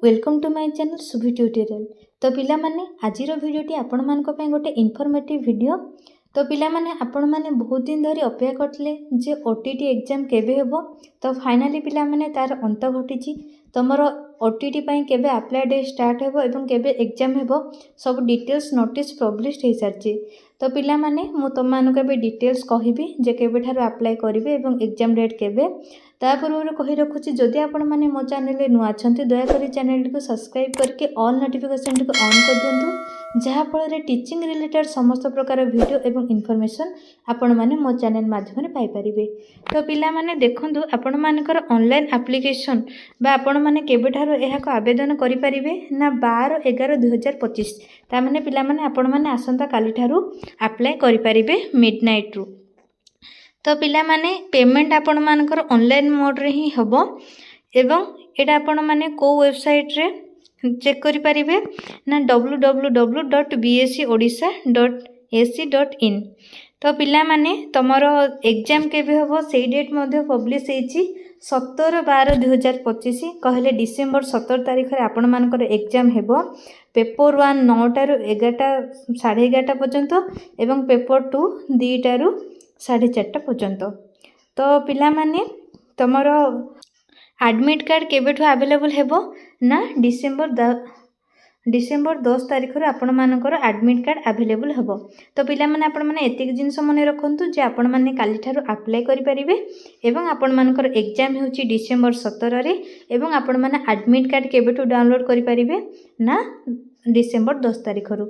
Welcome to my channel Subhi tutorial. तो पिला माने आजिर भिडियोटी आपण मानक पय गोटे इनफॉर्मेटिव वीडियो। तो पिला माने आपण माने बहुत दिन धरी अपेक्षा करथिले जे ओटीटी एग्जाम केबे हेबो। तो फाइनली पिला माने तार अंत घटिछि। तमरो ओटीटी पय केबे अप्लाई डे स्टार्ट हेबो एवं केबे एग्जाम हेबो सब डिटेल्स नोटिस पब्लिश हे सारछि। तो पिला माने मु तम मानक बे डिटेल्स कहिबी जे केबे थारो अप्लाई करिवे एवं एग्जाम डेट केबे। ता पूर्व कही रखुछि जदि आपण माने मो चैनल नुआ अछंती दया करी चैनल को सब्सक्राइब करके ऑल नोटिफिकेशन को ऑन कर दियंतु जहा फल टीचिंग रिलेटेड समस्त प्रकार वीडियो एवं इनफॉरमेशन आपण माने मो चैनल माध्यम पाई परिबे। तो पिला माने देखंतु आपण मानकर ऑनलाइन एप्लीकेशन बा आपण माने केबे ठारो एहा को आवेदन करि परिबे ना 12/11/2025 ता माने पिला माने आपण माने आसंता काली ठारो अप्लाई करि परिबे मिडनाइट रु। तो पिला माने पेमेंट आपण मानकर ऑनलाइन मोड रे ही हबो एवं एटा आपण माने को वेबसाइट रे चेक करि परिबे ना www.bscodisha.ac.in। तो पिला माने तमरो एग्जाम केबे हबो सेही डेट मध्ये पब्लिश हेछि 17/12/2025 कहले डिसेंबर 17 तारिख रे आपण मानकर एग्जाम हेबो। पेपर 1 9 टारु 11टा 11:30 पर्यंत एवं पेपर 2 2 टारु 4:30 पर्यंत। तो पिला माने तमरो एडमिट कार्ड केबेठु अवेलेबल हेबो ना डिसेंबर 10 तारिख रे आपण मानकर एडमिट कार्ड अवेलेबल हेबो। तो पिला माने आपण माने एतिक जिंस मने रखंतु जे आपण माने काली ठारो अप्लाई करि परिबे एवं आपण मानकर एग्जाम हेउची डिसेंबर 17 रे एवं आपण माने एडमिट कार्ड केबेठु डाउनलोड करि परिबे ना डिसेंबर 10 तारिख रु।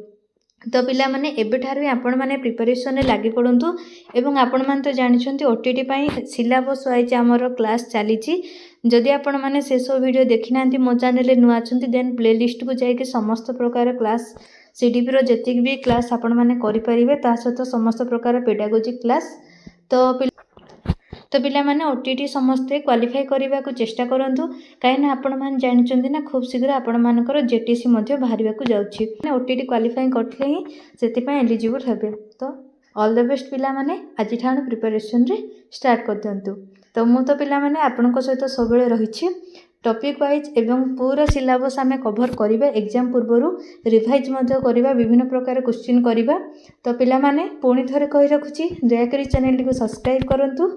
तो पिला माने एबे ठारो आपण माने प्रिपरेशन रे लागि पडंतु एवं आपण माने तो जानिछंती ओटीटी पई सिलेबस वाइज हमरो क्लास चलीछि। जदि आपण माने से सब वीडियो देखि नांती मो चैनल रे नुआ अछंती देन प्लेलिस्ट को जाय के समस्त प्रकार क्लास सीडीपी रो जतिक भी क्लास आपण माने करि परिबे ता सहित समस्त प्रकार पेडागोजी क्लास। तो पिला माने ओटीटी समस्त क्वालिफाई करबा को चेष्टा करंतु काहेना आपण माने जानिचंती ना खूब शीघ्र आपण मानकर जेटीसी मध्ये बाहरिबा को जाउछि ओटीटी क्वालिफाई करथले ही सेति पय एलिजिबल हेबे। तो ऑल द बेस्ट पिला माने आज ठाण प्रिपरेशन रे स्टार्ट कर दियंतु। तो मु तो पिला माने आपण को सहित सबले रहिछि टॉपिक वाइज एवं पूरा सिलेबस आमे कवर करिबा एग्जाम पूर्वरु रिवाइज मध्ये करिबा विभिन्न प्रकार क्वेश्चन करिबा। तो पिला माने पुणी थरे कहि रखुछि दया करी चैनल को सब्सक्राइब करंतु।